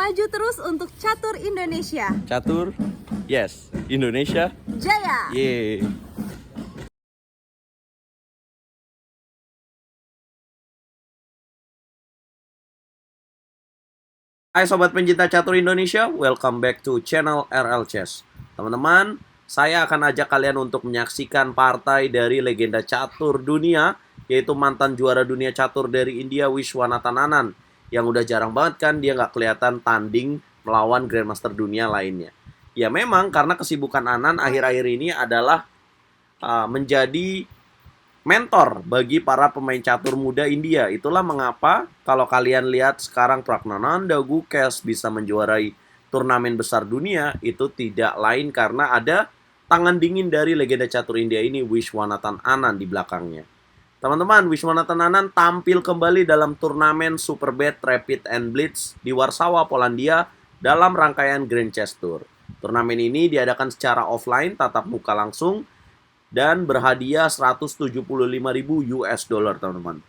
Maju terus untuk catur Indonesia. Catur, yes. Indonesia, Jaya! yeay. Hai sobat pencinta catur Indonesia, welcome back to channel RL Chess. Teman-teman, saya akan ajak kalian untuk menyaksikan partai dari legenda catur dunia, yaitu mantan juara dunia catur dari India, Viswanathan Anand. Yang udah jarang banget kan dia nggak kelihatan tanding melawan Grandmaster dunia lainnya. Ya memang karena kesibukan Anand akhir-akhir ini adalah menjadi mentor bagi para pemain catur muda India. Itulah mengapa kalau kalian lihat sekarang Praggnanandhaa Gukesh bisa menjuarai turnamen besar dunia, itu tidak lain karena ada tangan dingin dari legenda catur India ini, Viswanathan Anand di belakangnya. Teman-teman, Viswanathan Anand tampil kembali dalam turnamen Superbet Rapid and Blitz di Warsawa, Polandia dalam rangkaian Grand Chess Tour. Turnamen ini diadakan secara offline, tatap muka langsung, dan berhadiah 175.000 US dollar, teman-teman.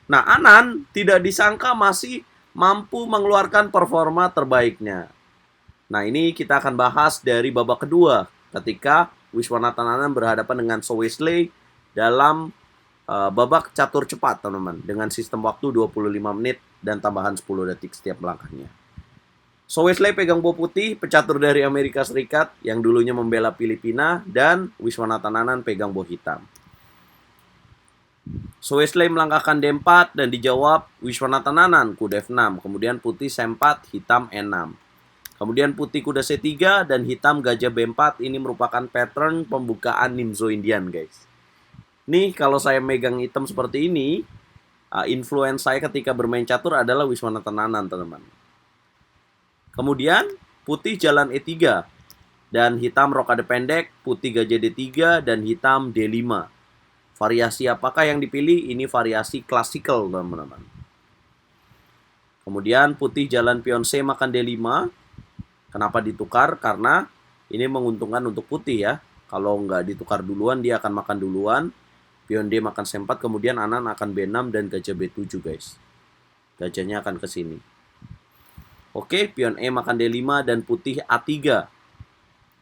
Nah, Anand tidak disangka masih mampu mengeluarkan performa terbaiknya. Nah, ini kita akan bahas dari babak kedua ketika Viswanathan Anand berhadapan dengan Zhou Wesley dalam babak catur cepat, teman-teman, dengan sistem waktu 25 menit dan tambahan 10 detik setiap langkahnya. Zhou Wesley pegang bow putih, pecatur dari Amerika Serikat yang dulunya membela Filipina, dan Viswanathan Anand pegang bow hitam. Zhou Wesley melangkahkan D4 dan dijawab Viswanathan Anand kuda F6, kemudian putih C4, hitam E6. Kemudian putih kuda C3 dan hitam gajah B4. Ini merupakan pattern pembukaan Nimzo Indian, guys. Nih kalau saya megang hitam seperti ini, influence saya ketika bermain catur adalah Viswanathan Anand, teman-teman. Kemudian putih jalan E3 dan hitam rokade pendek, putih gajah D3 dan hitam D5. Variasi apakah yang dipilih? Ini variasi klasikal, teman-teman. Kemudian putih jalan pion C makan D5. Kenapa ditukar? Karena ini menguntungkan untuk putih ya. Kalau nggak ditukar duluan dia akan makan duluan. Pion D makan C4, kemudian Anand akan B6 dan gajah B7, guys. Gajahnya akan ke sini. Oke, pion E makan D5 dan putih A3.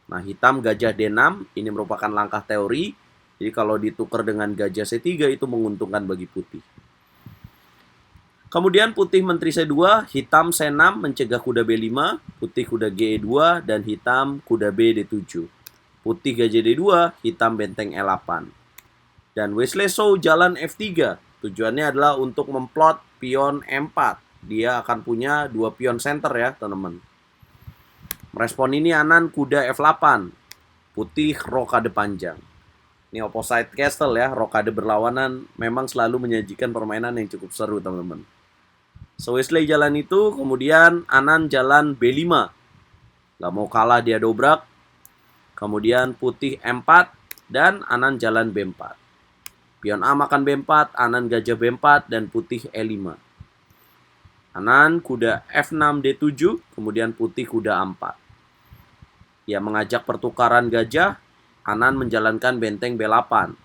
Nah, hitam gajah D6, ini merupakan langkah teori. Jadi kalau ditukar dengan gajah C3 itu menguntungkan bagi putih. Kemudian putih menteri C2, hitam C6 mencegah kuda B5, putih kuda G2 dan hitam kuda B D7. Putih gajah D2, hitam benteng E8. Dan Wesley Zhou jalan F3. Tujuannya adalah untuk memplot pion M4. Dia akan punya 2 pion center ya, teman-teman. Merespon ini Anand kuda F8. Putih rokade panjang. Ini opposite castle ya, rokade berlawanan memang selalu menyajikan permainan yang cukup seru, teman-teman. So Wesley jalan itu, kemudian Anand jalan B5. Gak mau kalah dia dobrak. Kemudian putih M4 dan Anand jalan B4. Pion A makan B4, Anand gajah B4 dan putih E5. Anand kuda F6 D7, kemudian putih kuda A4. Ia mengajak pertukaran gajah, Anand menjalankan benteng B8.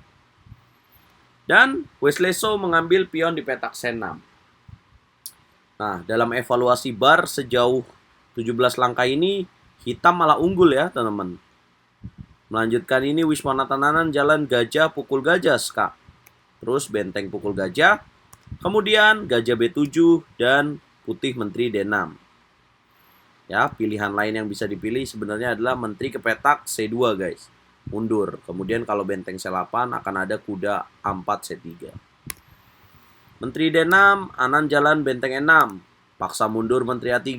Dan Wesley Zhou mengambil pion di petak C6. Nah, dalam evaluasi bar sejauh 17 langkah ini, hitam malah unggul ya, teman-teman. Melanjutkan ini Viswanathan Anand jalan gajah pukul gajah skak. Terus benteng pukul gajah. Kemudian gajah B7 dan putih menteri D6. Ya, pilihan lain yang bisa dipilih sebenarnya adalah menteri ke petak C2, guys. Mundur. Kemudian kalau benteng C8 akan ada kuda A4 C3. Menteri D6, Anand jalan benteng E6. Paksa mundur menteri A3,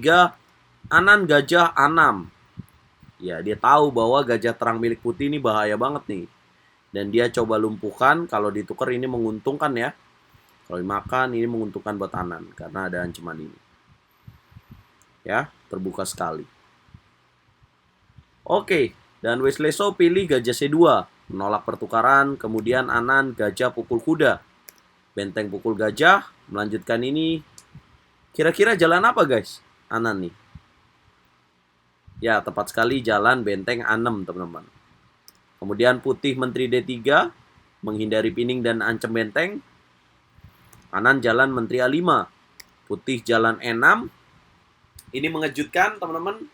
Anand gajah A6. Ya, dia tahu bahwa gajah terang milik putih ini bahaya banget nih. Dan dia coba lumpuhkan, kalau ditukar ini menguntungkan ya. Kalau dimakan ini menguntungkan buat Anand karena ada ancaman ini. Ya, terbuka sekali. Oke, dan Wesley Zhou pilih gajah C2, menolak pertukaran, kemudian Anand gajah pukul kuda. Benteng pukul gajah, melanjutkan ini. Kira-kira jalan apa, guys? Anand nih. Ya, tepat sekali jalan benteng A6, teman-teman. Kemudian putih menteri D3, menghindari pining dan ancam benteng. Anand jalan menteri A5. Putih jalan E6. Ini mengejutkan, teman-teman.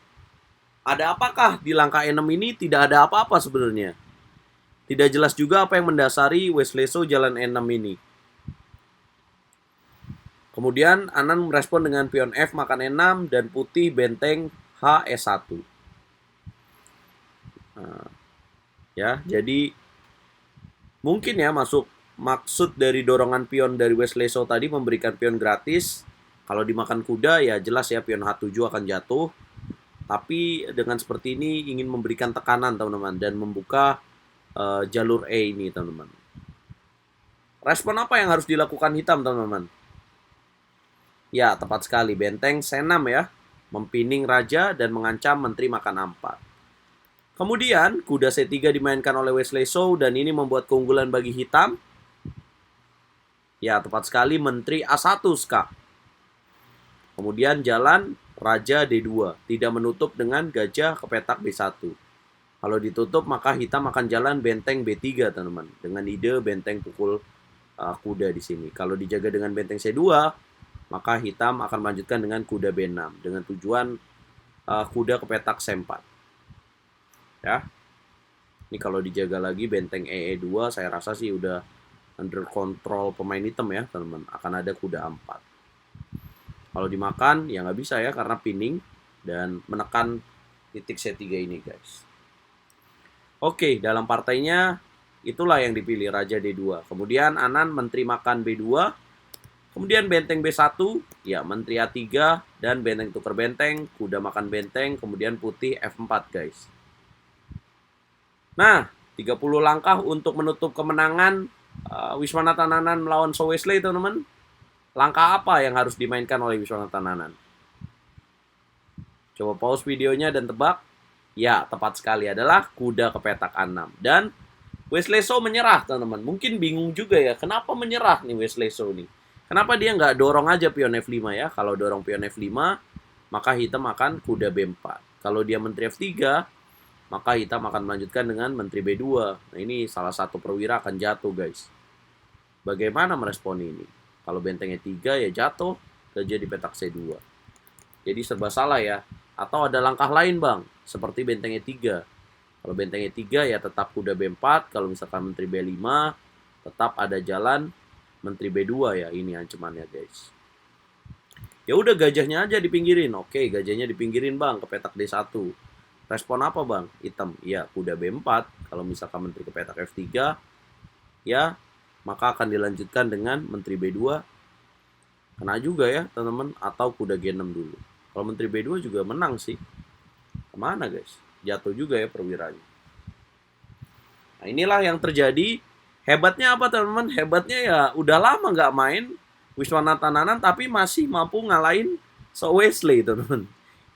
Ada apakah di langkah E6 ini? Tidak ada apa-apa sebenarnya. Tidak jelas juga apa yang mendasari Wesleso jalan E6 ini. Kemudian Anan merespon dengan pion F makan E6 dan putih benteng H E1. Nah, ya, jadi mungkin ya maksud dari dorongan pion dari Wesleso tadi memberikan pion gratis. Kalau dimakan kuda ya jelas ya pion H7 akan jatuh. Tapi dengan seperti ini ingin memberikan tekanan teman-teman dan membuka jalur E ini teman-teman. Respon apa yang harus dilakukan hitam teman-teman? Ya, tepat sekali. Benteng C6 ya. Mempining raja dan mengancam menteri makan A4. Kemudian, kuda C3 dimainkan oleh Wesleso dan ini membuat keunggulan bagi hitam. Ya, tepat sekali. Menteri A1 Ska. Kemudian jalan raja D2. Tidak menutup dengan gajah ke petak B1. Kalau ditutup, maka hitam akan jalan benteng B3, teman-teman. Dengan ide benteng pukul kuda di sini. Kalau dijaga dengan benteng C2, maka hitam akan melanjutkan dengan kuda B6 dengan tujuan kuda ke petak C4. Ya. Ini kalau dijaga lagi benteng E2 saya rasa sih udah under control pemain hitam ya, teman-teman. Akan ada kuda A4. Kalau dimakan ya nggak bisa ya karena pinning dan menekan titik C3 ini, guys. Oke, dalam partainya itulah yang dipilih raja D2. Kemudian Anan menteri makan B2. Kemudian benteng B1, ya menteri A3 dan benteng tukar benteng, kuda makan benteng, kemudian putih F4, guys. Nah, 30 langkah untuk menutup kemenangan Wiswanathan Anan melawan So Wesley, teman-teman. Langkah apa yang harus dimainkan oleh Wiswanathan Anan? Coba pause videonya dan tebak. Ya, tepat sekali adalah kuda ke petak A6. Dan Wesleso menyerah, teman-teman. Mungkin bingung juga ya, kenapa menyerah nih Wesleso nih? Kenapa dia nggak dorong aja pion F5 ya? Kalau dorong pion F5, maka hitam akan kuda B4. Kalau dia menteri F3, maka hitam akan melanjutkan dengan menteri B2. Nah, ini salah satu perwira akan jatuh, guys. Bagaimana merespon ini? Kalau benteng E3 ya jatuh, gajah di petak C2. Jadi serba salah ya. Atau ada langkah lain, Bang, seperti benteng E3. Kalau benteng E3 ya tetap kuda B4, kalau misalkan menteri B5 tetap ada jalan menteri B2 ya, ini ancamannya, guys. Ya udah gajahnya aja dipinggirin. Oke, gajahnya dipinggirin, Bang, ke petak D1. Respon apa, Bang? Hitam. Ya, kuda B4. Kalau misalkan menteri ke petak F3, ya, maka akan dilanjutkan dengan menteri B2. Kena juga ya, teman-teman, atau kuda G6 dulu. Kalau menteri B2 juga menang sih. Kemana, guys? Jatuh juga ya perwiranya. Nah, inilah yang terjadi. Hebatnya apa, teman-teman? Hebatnya ya udah lama nggak main Wiswanathan Anan tapi masih mampu ngalahin So Wesley, teman-teman.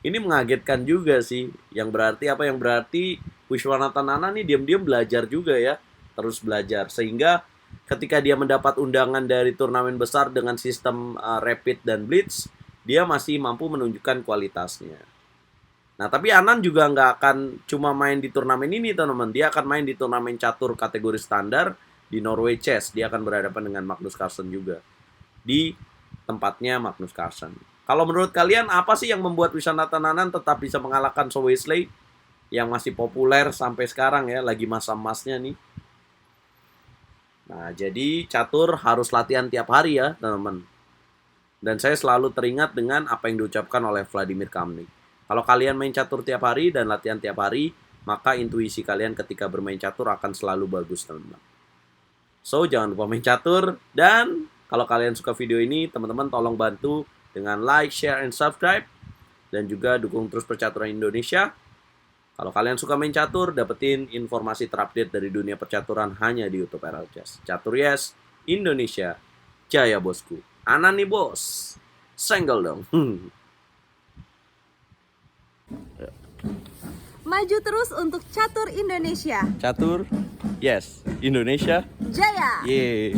Ini mengagetkan juga sih. Yang berarti apa? Yang berarti Wiswanathan Anan nih diam-diam belajar juga ya. Terus belajar. Sehingga ketika dia mendapat undangan dari turnamen besar dengan sistem rapid dan blitz, dia masih mampu menunjukkan kualitasnya. Nah, tapi Anan juga nggak akan cuma main di turnamen ini, teman-teman. Dia akan main di turnamen catur kategori standar di Norway Chess. Dia akan berhadapan dengan Magnus Carlsen juga di tempatnya Magnus Carlsen. Kalau menurut kalian apa sih yang membuat Wiswanathan Anan tetap bisa mengalahkan So Wesley yang masih populer sampai sekarang ya, lagi masa emasnya nih? Nah, jadi catur harus latihan tiap hari ya, teman-teman. Dan saya selalu teringat dengan apa yang diucapkan oleh Vladimir Kramnik. Kalau kalian main catur tiap hari dan latihan tiap hari, maka intuisi kalian ketika bermain catur akan selalu bagus, teman-teman. So, jangan lupa main catur. Dan kalau kalian suka video ini, teman-teman tolong bantu dengan like, share, and subscribe. Dan juga dukung terus percaturan Indonesia. Kalau kalian suka main catur, dapetin informasi terupdate dari dunia percaturan hanya di YouTube RL Chess. Catur yes, Indonesia, jaya bosku. Anan nih bos, senggol dong. Maju terus untuk catur Indonesia. Catur, yes, Indonesia, Jaya! yeay.